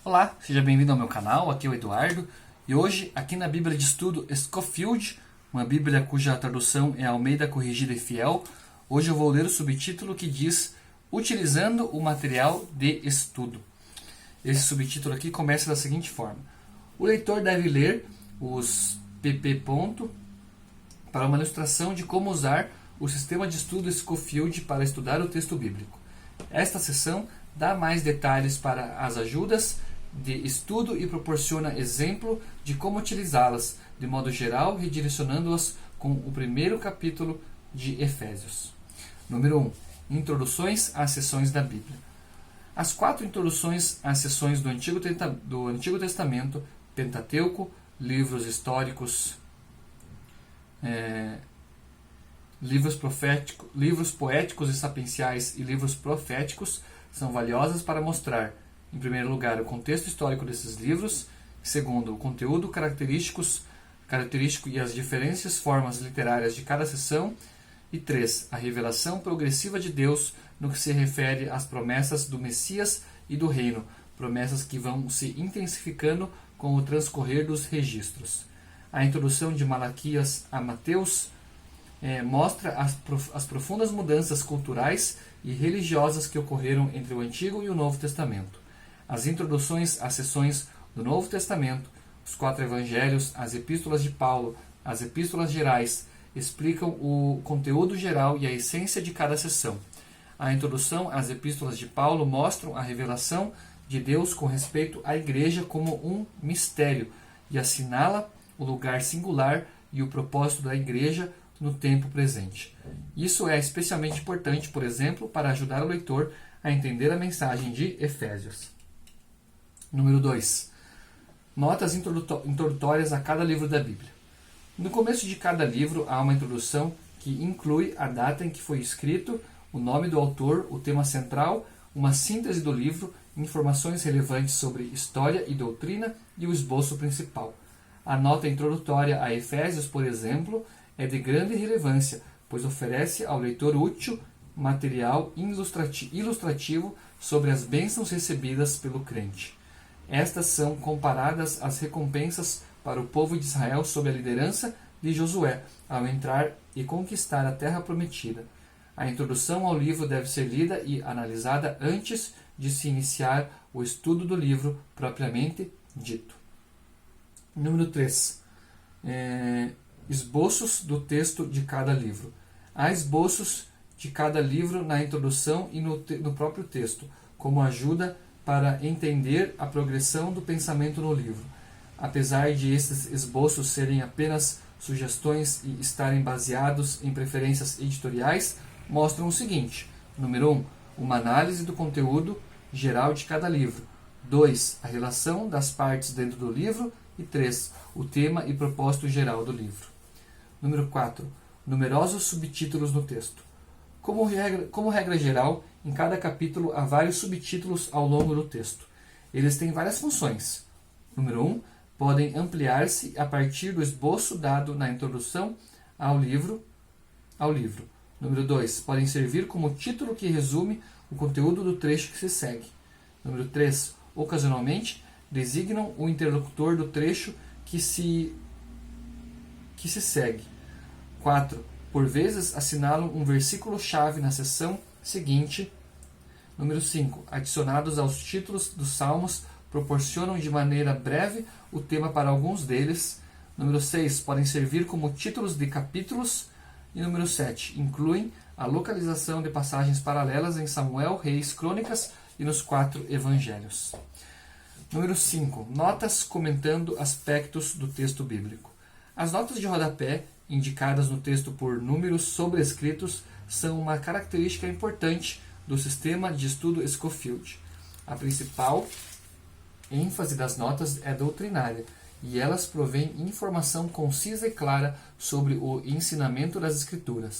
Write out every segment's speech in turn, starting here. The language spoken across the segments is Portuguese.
Olá, seja bem-vindo ao meu canal, aqui é o Eduardo, e hoje, aqui na Bíblia de Estudo Scofield, uma Bíblia cuja tradução é Almeida Corrigida e Fiel, hoje eu vou ler o subtítulo que diz Utilizando o Material de Estudo. Esse subtítulo aqui começa da seguinte forma: o leitor deve ler os pp. Para uma ilustração de como usar o sistema de estudo Scofield para estudar o texto bíblico. Esta seção dá mais detalhes para as ajudas de estudo e proporciona exemplo de como utilizá-las, de modo geral, redirecionando-as com o primeiro capítulo de Efésios. Número 1. Introduções às seções da Bíblia. As 4 introduções às seções do Antigo Testamento, Pentateuco, livros históricos, livros poéticos e sapienciais e livros proféticos são valiosas para mostrar, em primeiro lugar, o contexto histórico desses livros, segundo, o conteúdo característico e as diferentes formas literárias de cada seção, e 3, a revelação progressiva de Deus no que se refere às promessas do Messias e do Reino, promessas que vão se intensificando com o transcorrer dos registros. A introdução de Malaquias a Mateus mostra as profundas mudanças culturais e religiosas que ocorreram entre o Antigo e o Novo Testamento. As introduções às seções do Novo Testamento, os 4 Evangelhos, as Epístolas de Paulo, as Epístolas gerais, explicam o conteúdo geral e a essência de cada seção. A introdução às Epístolas de Paulo mostram a revelação de Deus com respeito à Igreja como um mistério e assinala o lugar singular e o propósito da Igreja no tempo presente. Isso é especialmente importante, por exemplo, para ajudar o leitor a entender a mensagem de Efésios. Número 2. Notas introdutórias a cada livro da Bíblia. No começo de cada livro há uma introdução que inclui a data em que foi escrito, o nome do autor, o tema central, uma síntese do livro, informações relevantes sobre história e doutrina e o esboço principal. A nota introdutória a Efésios, por exemplo, é de grande relevância, pois oferece ao leitor útil material ilustrativo sobre as bênçãos recebidas pelo crente. Estas são comparadas às recompensas para o povo de Israel sob a liderança de Josué, ao entrar e conquistar a terra prometida. A introdução ao livro deve ser lida e analisada antes de se iniciar o estudo do livro propriamente dito. Número 3. Esboços do texto de cada livro. Há esboços de cada livro na introdução e no próprio texto, como ajuda para entender a progressão do pensamento no livro. Apesar de estes esboços serem apenas sugestões e estarem baseados em preferências editoriais, mostram o seguinte: número 1, uma análise do conteúdo geral de cada livro. 2, a relação das partes dentro do livro. E 3, o tema e propósito geral do livro. Número 4, numerosos subtítulos no texto. Como regra geral, em cada capítulo há vários subtítulos ao longo do texto. Eles têm várias funções. Número 1, podem ampliar-se a partir do esboço dado na introdução ao livro. Número 2, podem servir como título que resume o conteúdo do trecho que se segue. Número 3, ocasionalmente, designam o interlocutor do trecho que se segue. 4, por vezes assinalam um versículo-chave na seção seguinte. Número 5, adicionados aos títulos dos salmos, proporcionam de maneira breve o tema para alguns deles. Número 6, podem servir como títulos de capítulos. E número 7, incluem a localização de passagens paralelas em Samuel, Reis, Crônicas e nos 4 Evangelhos. Número 5, notas comentando aspectos do texto bíblico. As notas de rodapé, indicadas no texto por números sobrescritos, são uma característica importante do sistema de estudo Scofield. A principal ênfase das notas é doutrinária, e elas provêm informação concisa e clara sobre o ensinamento da Escritura.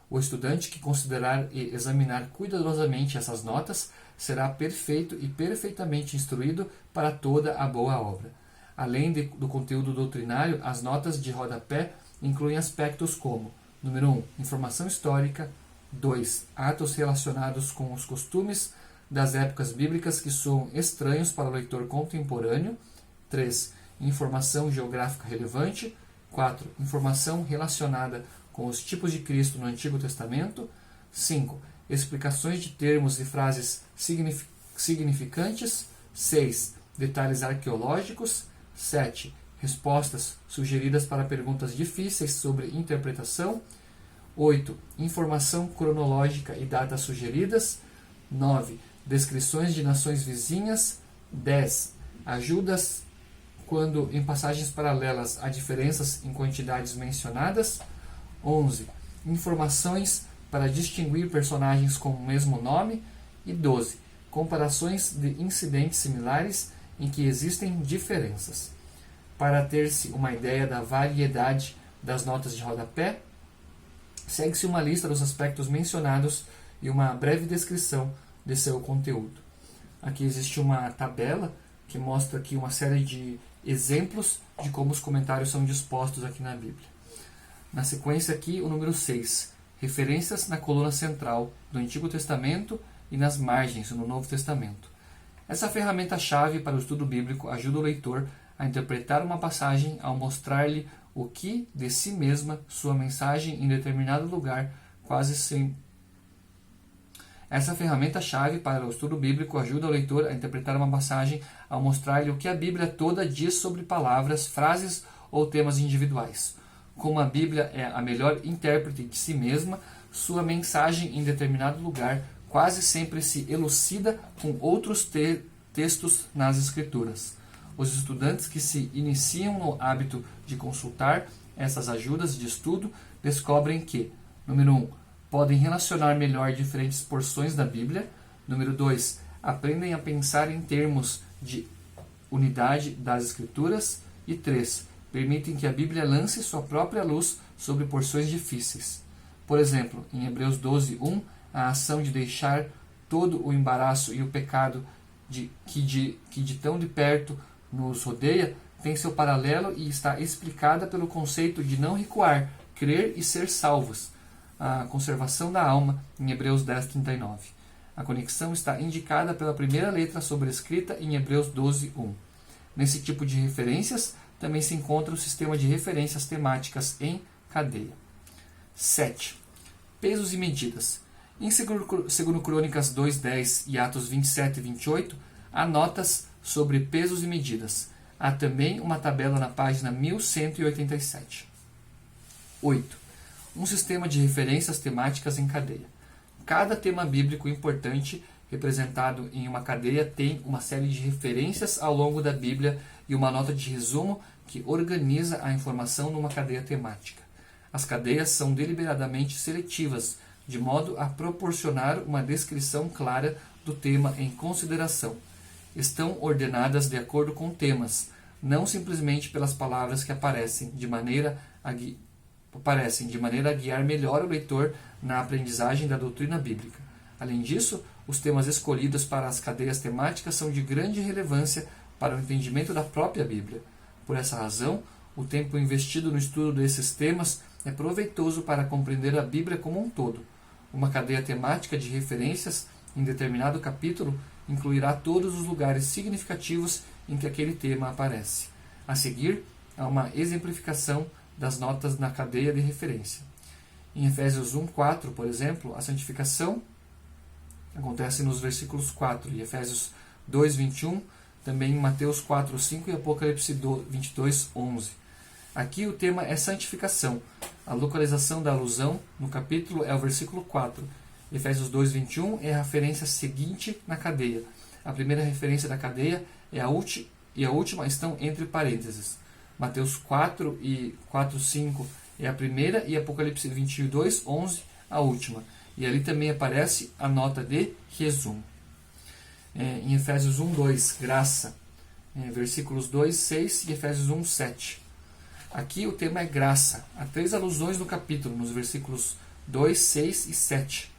O estudante que considerar e examinar cuidadosamente essas notas será perfeito e perfeitamente instruído para toda a boa obra. Além do conteúdo doutrinário, as notas de rodapé incluem aspectos como: número 1, informação histórica; 2, atos relacionados com os costumes das épocas bíblicas que soam estranhos para o leitor contemporâneo. 3. Informação geográfica relevante. 4. Informação relacionada com os tipos de Cristo no Antigo Testamento. 5. Explicações de termos e frases significantes. 6. Detalhes arqueológicos. 7. Respostas sugeridas para perguntas difíceis sobre interpretação. 8. Informação cronológica e datas sugeridas. 9. Descrições de nações vizinhas. 10. Ajudas quando em passagens paralelas há diferenças em quantidades mencionadas. 11. Informações para distinguir personagens com o mesmo nome. E 12. Comparações de incidentes similares em que existem diferenças. Para ter-se uma ideia da variedade das notas de rodapé, segue-se uma lista dos aspectos mencionados e uma breve descrição de seu conteúdo. Aqui existe uma tabela que mostra aqui uma série de exemplos de como os comentários são dispostos aqui na Bíblia. Na sequência aqui, o número 6, referências na coluna central do Antigo Testamento e nas margens no Novo Testamento. Essa ferramenta-chave para o estudo bíblico ajuda o leitor a interpretar uma passagem ao mostrar-lhe o que de si mesma sua mensagem em determinado lugar quase sempre. Essa ferramenta-chave para o estudo bíblico ajuda o leitor a interpretar uma passagem ao mostrar-lhe o que a Bíblia toda diz sobre palavras, frases ou temas individuais. Como a Bíblia é a melhor intérprete de si mesma, sua mensagem em determinado lugar quase sempre se elucida com outros textos nas Escrituras. Os estudantes que se iniciam no hábito de consultar essas ajudas de estudo descobrem que, número 1, podem relacionar melhor diferentes porções da Bíblia. Número 2, aprendem a pensar em termos de unidade das Escrituras. E 3, permitem que a Bíblia lance sua própria luz sobre porções difíceis. Por exemplo, em Hebreus 12:1, a ação de deixar todo o embaraço e o pecado que de tão de perto nos rodeia tem seu paralelo e está explicada pelo conceito de não recuar, crer e ser salvos. A conservação da alma, em Hebreus 10:39. A conexão está indicada pela primeira letra sobrescrita em Hebreus 12:1. Nesse tipo de referências, também se encontra o sistema de referências temáticas em cadeia. 7. Pesos e medidas. Em 2 Crônicas 2:10 e Atos 27:28, há notas sobre pesos e medidas. Há também uma tabela na página 1187. 8. Um sistema de referências temáticas em cadeia. Cada tema bíblico importante representado em uma cadeia tem uma série de referências ao longo da Bíblia e uma nota de resumo que organiza a informação numa cadeia temática. As cadeias são deliberadamente seletivas, de modo a proporcionar uma descrição clara do tema em consideração. Estão ordenadas de acordo com temas, não simplesmente pelas palavras que aparecem de maneira a guiar melhor o leitor na aprendizagem da doutrina bíblica. Além disso, os temas escolhidos para as cadeias temáticas são de grande relevância para o entendimento da própria Bíblia. Por essa razão, o tempo investido no estudo desses temas é proveitoso para compreender a Bíblia como um todo. Uma cadeia temática de referências em determinado capítulo incluirá todos os lugares significativos em que aquele tema aparece. A seguir, há uma exemplificação das notas na cadeia de referência. Em Efésios 1:4, por exemplo, a santificação acontece nos versículos 4, e Efésios 2:21, também em Mateus 4:5 e Apocalipse 22:11. Aqui o tema é santificação. A localização da alusão no capítulo é o versículo 4. Efésios 2:21 é a referência seguinte na cadeia. A primeira referência da cadeia e a última estão entre parênteses. Mateus 4 e 4:5 é a primeira e Apocalipse 22:11 a última. E ali também aparece a nota de resumo. Em Efésios 1:2, graça, versículos 2, 6 e Efésios 1:7. Aqui o tema é graça. Há 3 alusões no capítulo, nos versículos 2, 6 e 7.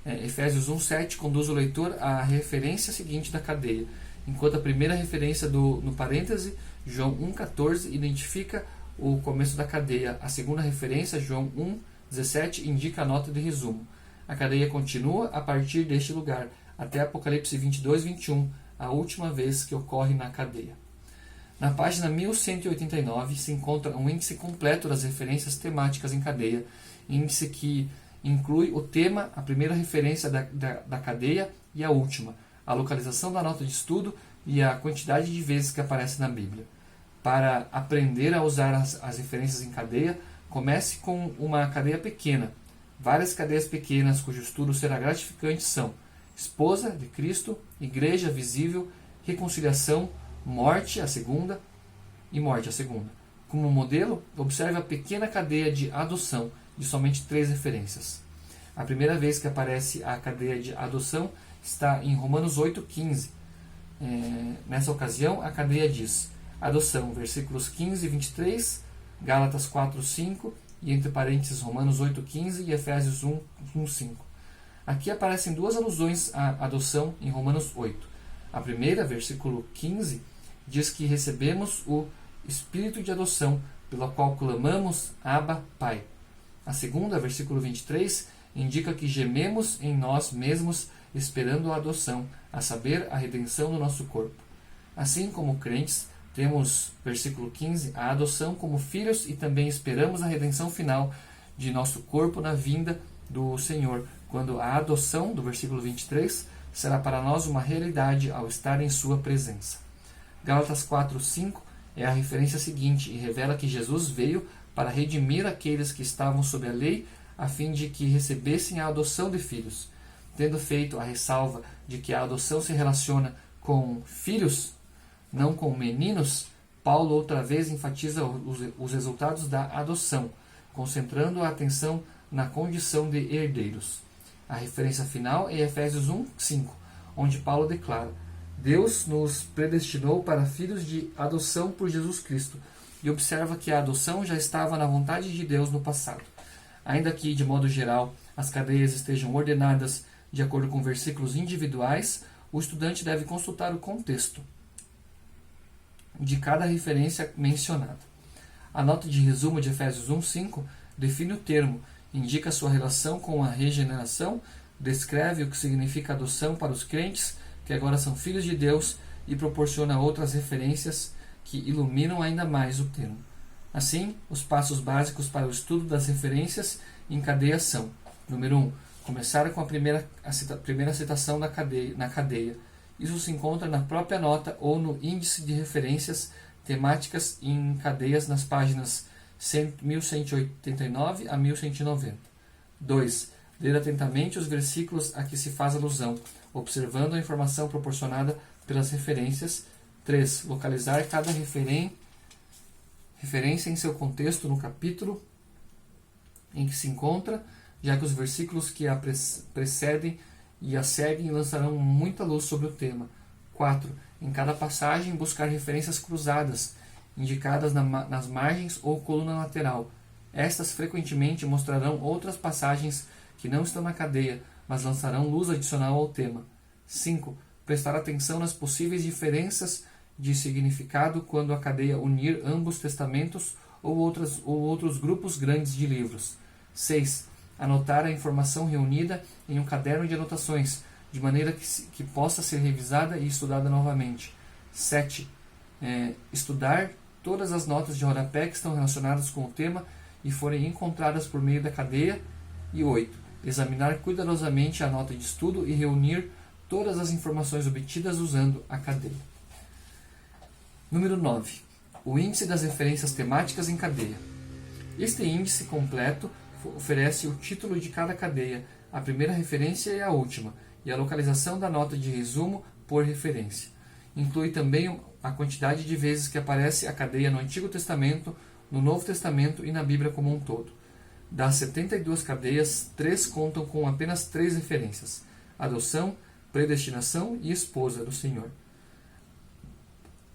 Efésios 1:7 conduz o leitor à referência seguinte da cadeia, enquanto a primeira referência no parêntese, João 1:14, identifica o começo da cadeia. A segunda referência, João 1:17, indica a nota de resumo. A cadeia continua a partir deste lugar, até Apocalipse 22, 21, a última vez que ocorre na cadeia. Na página 1189 se encontra um índice completo das referências temáticas em cadeia, índice que inclui o tema, a primeira referência da cadeia e a última, a localização da nota de estudo e a quantidade de vezes que aparece na Bíblia. Para aprender a usar as referências em cadeia, comece com uma cadeia pequena. Várias cadeias pequenas cujo estudo será gratificante são esposa de Cristo, igreja visível, reconciliação, morte, a segunda, e morte, a segunda. Como modelo, observe a pequena cadeia de adoção, de somente 3 referências. A primeira vez que aparece a cadeia de adoção está em Romanos 8,15. Nessa ocasião, a cadeia diz adoção, versículos 15 e 23, Gálatas 4,5 e entre parênteses Romanos 8,15 e Efésios 1,5. Aqui aparecem 2 alusões à adoção em Romanos 8. A primeira, versículo 15, diz que recebemos o Espírito de adoção, pelo qual clamamos Abba, Pai. A segunda, versículo 23, indica que gememos em nós mesmos, esperando a adoção, a saber, a redenção do nosso corpo. Assim como crentes, temos, versículo 15, a adoção como filhos e também esperamos a redenção final de nosso corpo na vinda do Senhor, quando a adoção, do versículo 23, será para nós uma realidade ao estar em sua presença. Gálatas 4,5 é a referência seguinte e revela que Jesus veio para redimir aqueles que estavam sob a lei, a fim de que recebessem a adoção de filhos. Tendo feito a ressalva de que a adoção se relaciona com filhos, não com meninos, Paulo outra vez enfatiza os resultados da adoção, concentrando a atenção na condição de herdeiros. A referência final é Efésios 1,5, onde Paulo declara: Deus nos predestinou para filhos de adoção por Jesus Cristo, e observa que a adoção já estava na vontade de Deus no passado. Ainda que, de modo geral, as cadeias estejam ordenadas de acordo com versículos individuais, o estudante deve consultar o contexto de cada referência mencionada. A nota de resumo de Efésios 1,5 define o termo, indica sua relação com a regeneração, descreve o que significa adoção para os crentes, que agora são filhos de Deus, e proporciona outras referências que iluminam ainda mais o termo. Assim, os passos básicos para o estudo das referências em cadeia são: número 1. Começar com a primeira citação na cadeia. Isso se encontra na própria nota ou no índice de referências temáticas em cadeias nas páginas 1189 a 1190. 2. Ler atentamente os versículos a que se faz alusão, observando a informação proporcionada pelas referências. 3. Localizar cada referência em seu contexto no capítulo em que se encontra, já que os versículos que a precedem e a seguem lançarão muita luz sobre o tema. 4. Em cada passagem, buscar referências cruzadas, indicadas nas margens ou coluna lateral. Estas frequentemente mostrarão outras passagens que não estão na cadeia, mas lançarão luz adicional ao tema. 5. Prestar atenção nas possíveis diferenças de significado quando a cadeia unir ambos testamentos ou outros grupos grandes de livros. 6. Anotar a informação reunida em um caderno de anotações, de maneira que possa ser revisada e estudada novamente. 7. Estudar todas as notas de rodapé que estão relacionadas com o tema e forem encontradas por meio da cadeia. E 8. Examinar cuidadosamente a nota de estudo e reunir todas as informações obtidas usando a cadeia. Número 9. O índice das referências temáticas em cadeia. Este índice completo oferece o título de cada cadeia, a primeira referência e a última, e a localização da nota de resumo por referência. Inclui também a quantidade de vezes que aparece a cadeia no Antigo Testamento, no Novo Testamento e na Bíblia como um todo. Das 72 cadeias, 3 contam com apenas 3 referências: adoção, predestinação e esposa do Senhor.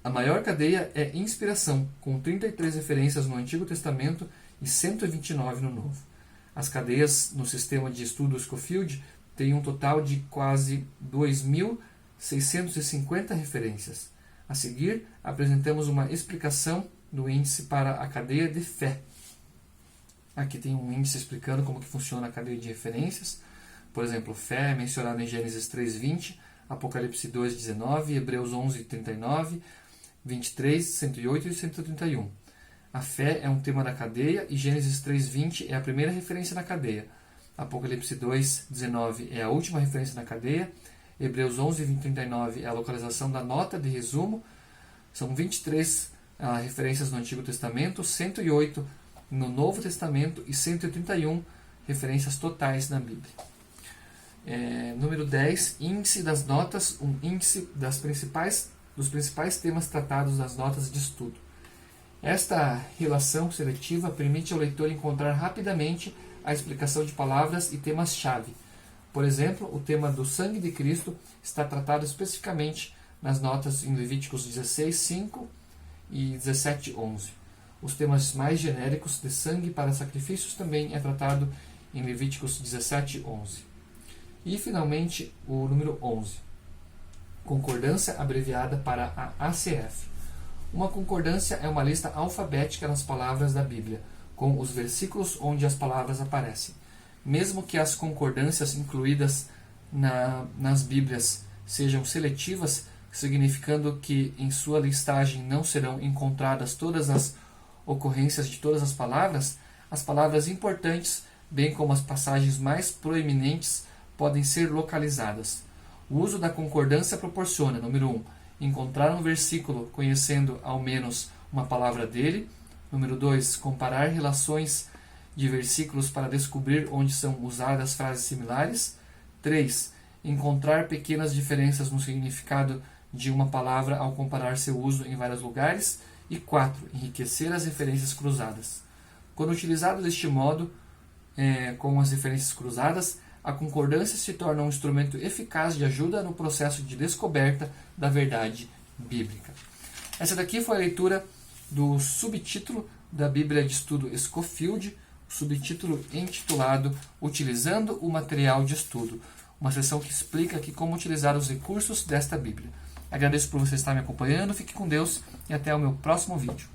A maior cadeia é inspiração, com 33 referências no Antigo Testamento e 129 no Novo. As cadeias no sistema de estudos Scofield têm um total de quase 2.650 referências. A seguir, apresentamos uma explicação do índice para a cadeia de fé. Aqui tem um índice explicando como que funciona a cadeia de referências. Por exemplo, fé é mencionada em Gênesis 3:20, Apocalipse 2:19, Hebreus 11:39, 23, 108 e 131. A fé é um tema da cadeia e Gênesis 3:20 é a primeira referência na cadeia. Apocalipse 2:19 é a última referência na cadeia. Hebreus 11:39 é a localização da nota de resumo. São 23 referências no Antigo Testamento, 108 no Novo Testamento e 131 referências totais na Bíblia. Número 10, índice das notas, um índice dos principais temas tratados nas notas de estudo. Esta relação seletiva permite ao leitor encontrar rapidamente a explicação de palavras e temas-chave. Por exemplo, o tema do sangue de Cristo está tratado especificamente nas notas em Levíticos 16:5 e 17:11. Os temas mais genéricos de sangue para sacrifícios também é tratado em Levíticos 17:11. E, finalmente, o número 11. Concordância abreviada para a ACF. Uma concordância é uma lista alfabética das palavras da Bíblia, com os versículos onde as palavras aparecem. Mesmo que as concordâncias incluídas nas Bíblias sejam seletivas, significando que em sua listagem não serão encontradas todas as ocorrências de todas as palavras importantes, bem como as passagens mais proeminentes, podem ser localizadas. O uso da concordância proporciona, número 1, encontrar um versículo conhecendo ao menos uma palavra dele. Número 2, comparar relações de versículos para descobrir onde são usadas frases similares. 3, encontrar pequenas diferenças no significado de uma palavra ao comparar seu uso em vários lugares. E 4, enriquecer as referências cruzadas. Quando utilizado deste modo, com as referências cruzadas, a concordância se torna um instrumento eficaz de ajuda no processo de descoberta da verdade bíblica. Essa daqui foi a leitura do subtítulo da Bíblia de Estudo Scofield, subtítulo intitulado Utilizando o Material de Estudo, uma sessão que explica aqui como utilizar os recursos desta Bíblia. Agradeço por você estar me acompanhando, fique com Deus e até o meu próximo vídeo.